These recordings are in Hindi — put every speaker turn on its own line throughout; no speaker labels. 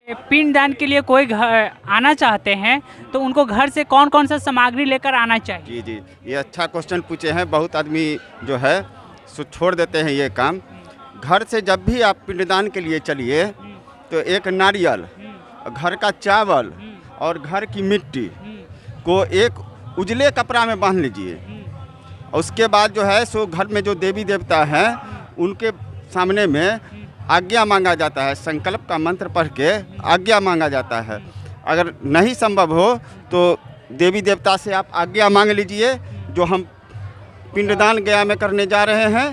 पिंडदान के लिए कोई घर आना चाहते हैं तो उनको घर से कौन कौन सा सामग्री लेकर आना चाहिए?
जी, ये अच्छा क्वेश्चन पूछे हैं। बहुत आदमी जो है सो छोड़ देते हैं ये काम। घर से जब भी आप पिंडदान के लिए चलिए तो एक नारियल, घर का चावल और घर की मिट्टी को एक उजले कपड़ा में बांध लीजिए। उसके बाद जो है सो घर में जो देवी देवता हैं उनके सामने में आज्ञा मांगा जाता है। संकल्प का मंत्र पढ़ के आज्ञा मांगा जाता है। अगर नहीं संभव हो तो देवी देवता से आप आज्ञा मांग लीजिए जो हम पिंडदान गया में करने जा रहे हैं।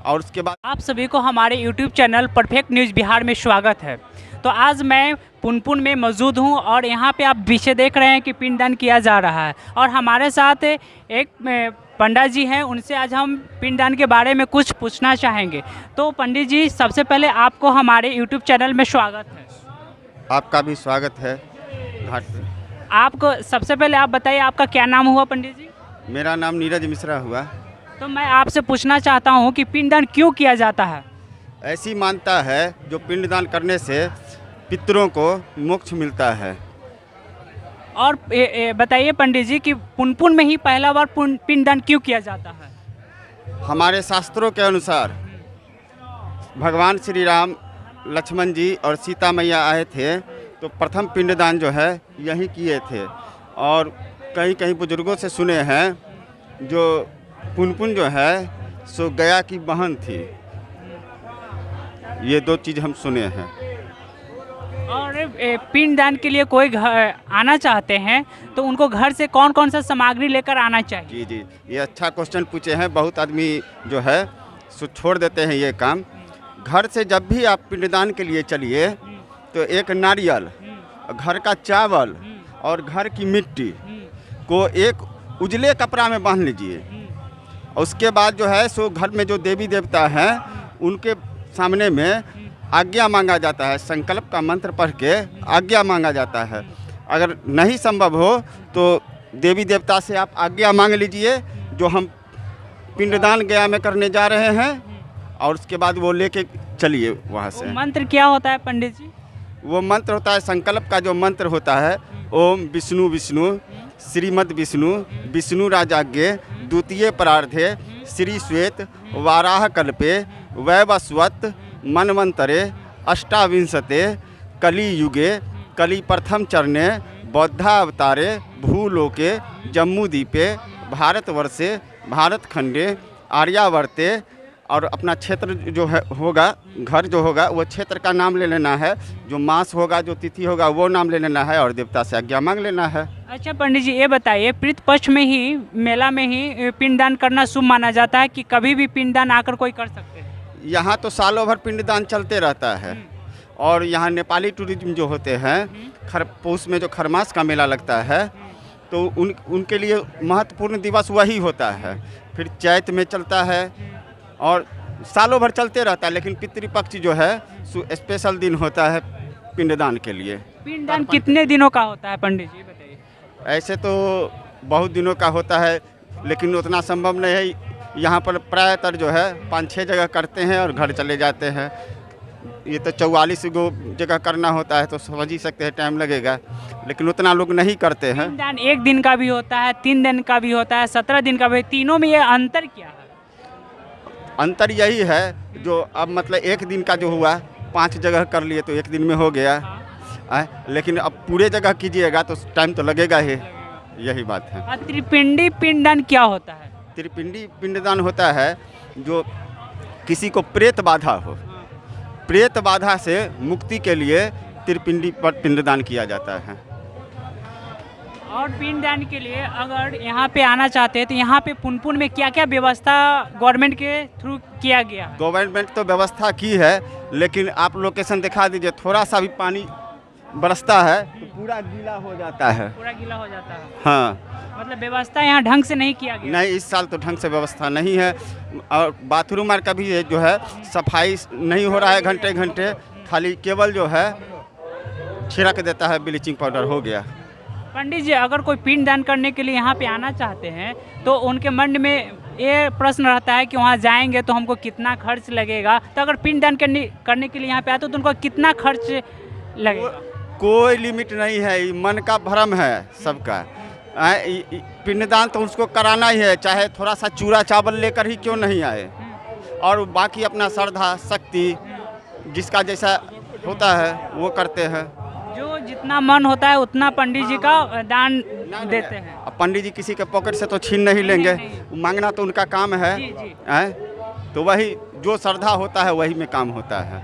और उसके बाद
आप सभी को हमारे YouTube channel perfect news Bihar में स्वागत है। तो आज मैं पुनपुन में मौजूद हूं और यहां पे आप पीछे देख रहे हैं कि पिंडदान किया जा रहा है और हमारे साथ एक पंडित जी हैं। उनसे आज हम पिंडदान के बारे में कुछ पूछना चाहेंगे। तो पंडित जी, सबसे पहले आपको हमारे YouTube चैनल में स्वागत है।
आपका भी स्वागत है घाट पे।
आपको सबसे पहले आप बताइए, आपका क्या नाम हुआ पंडित जी?
मेरा नाम नीरज मिश्रा हुआ।
तो मैं आपसे पूछना चाहता हूँ कि पिंडदान क्यों किया जाता है?
ऐसी मानता है जो पिंडदान करने से पितरों को मोक्ष मिलता है।
और बताइए पंडित जी कि पुनपुन में ही पहला बार पिंडदान क्यों किया जाता है?
हमारे शास्त्रों के अनुसार भगवान श्री राम, लक्ष्मण जी और सीता मैया आए थे तो प्रथम पिंडदान जो है यहीं किए थे। और कहीं कहीं बुजुर्गों से सुने हैं जो पुनपुन जो है सो गया की बहन थी। ये दो चीज़ हम सुने हैं।
और पिंडदान के लिए कोई घर आना चाहते हैं तो उनको घर से कौन कौन सा सामग्री लेकर आना चाहिए?
जी, ये अच्छा क्वेश्चन पूछे हैं। बहुत आदमी जो है सो छोड़ देते हैं ये काम। घर से जब भी आप पिंडदान के लिए चलिए तो एक नारियल, घर का चावल और घर की मिट्टी को एक उजले कपड़ा में बांध लीजिए। उसके बाद जो है सो घर में जो देवी देवता हैं उनके सामने में आज्ञा मांगा जाता है। संकल्प का मंत्र पढ़ के आज्ञा मांगा जाता है। अगर नहीं संभव हो तो देवी देवता से आप आज्ञा मांग लीजिए जो हम पिंडदान गया में करने जा रहे हैं। और उसके बाद वो लेके चलिए वहाँ से।
मंत्र क्या होता है पंडित जी?
वो मंत्र होता है, संकल्प का जो मंत्र होता है, ओम विष्णु विष्णु श्रीमद विष्णु विष्णु राजाज्ञे द्वितीय परार्धे श्री श्वेत वाराह कल्पे वैवस्वत मनवंतरे अष्टाविंशते कली युगे कली प्रथम चरणे बौद्धावतारे भूलोके जम्मूद्वीपे भारतवर्षे भारतखंडे आर्यावर्ते। और अपना क्षेत्र जो है होगा, घर जो होगा वो क्षेत्र का नाम ले लेना है। जो मास होगा, जो तिथि होगा वो नाम ले लेना है और देवता से आज्ञा मांग लेना है।
अच्छा पंडित जी, ये बताइए, पितृ पक्ष में ही मेला में ही पिंडदान करना शुभ माना जाता है कि कभी भी पिंडदान आकर कोई कर सकते हैं?
यहाँ तो सालों भर पिंडदान चलते रहता है। और यहाँ नेपाली टूरिज्म जो होते हैं, पौष में जो खरमास का मेला लगता है तो उनके लिए महत्वपूर्ण दिवस वही होता है। फिर चैत में चलता है और सालों भर चलते रहता है। लेकिन पितृपक्ष जो है स्पेशल दिन होता है पिंडदान के लिए।
पिंडदान कितने दिनों का होता है पंडित जी, बताइए?
ऐसे तो बहुत दिनों का होता है लेकिन उतना संभव नहीं है। यहाँ पर प्रायतर जो है 5-6 जगह करते हैं और घर चले जाते हैं। ये तो 44 गो जगह करना होता है तो समझ ही सकते हैं टाइम लगेगा। लेकिन उतना लोग नहीं करते हैं।
पिंडदान 1 दिन का भी होता है, 3 दिन का भी होता है, 17 दिन का भी। तीनों में ये अंतर क्या है?
अंतर यही है जो अब मतलब 1 दिन का जो हुआ 5 जगह कर लिए तो 1 दिन में हो गया। लेकिन अब पूरे जगह कीजिएगा तो टाइम तो लगेगा ही। यही बात है।
त्रिपिंडी पिंडदान क्या होता है?
त्रिपिंडी पिंडदान होता है जो किसी को प्रेत बाधा हो, प्रेत बाधा से मुक्ति के लिए त्रिपिंडी पर पिंडदान किया जाता है।
और पिंडदान के लिए अगर यहाँ पे आना चाहते हैं तो यहाँ पे पुनपुन में क्या क्या व्यवस्था गवर्नमेंट के थ्रू किया गया है?
गवर्नमेंट तो व्यवस्था की है लेकिन आप लोकेशन दिखा दीजिए। थोड़ा सा भी पानी बरसता है तो पूरा गीला हो जाता है।
पूरा गीला हो जाता है?
हाँ,
मतलब व्यवस्था यहाँ ढंग से नहीं किया गया?
नहीं, इस साल तो ढंग से व्यवस्था नहीं है। और बाथरूम का भी जो है सफाई नहीं हो रहा है घंटे घंटे। खाली केवल जो है छिड़क देता है, ब्लीचिंग पाउडर हो गया।
पंडित जी, अगर कोई पिंडदान करने के लिए यहाँ पे आना चाहते हैं तो उनके मन में ये प्रश्न रहता है कि वहाँ जाएंगे तो हमको कितना खर्च लगेगा। तो अगर पिंडदान करने के लिए यहाँ पे आते तो उनको कितना खर्च लगेगा?
कोई लिमिट नहीं है, ये मन का भ्रम है सबका। पिंडदान तो उसको कराना ही है, चाहे थोड़ा सा चूरा चावल लेकर ही क्यों नहीं आए। और बाकी अपना श्रद्धा शक्ति जिसका जैसा होता है वो करते हैं।
जो जितना मन होता है उतना पंडित जी का दान देते हैं।
अब पंडित जी किसी के पॉकेट से तो छीन नहीं लेंगे,
नहीं।
मांगना तो उनका काम है।
जी, जी।
तो वही जो श्रद्धा होता है वही में काम होता है।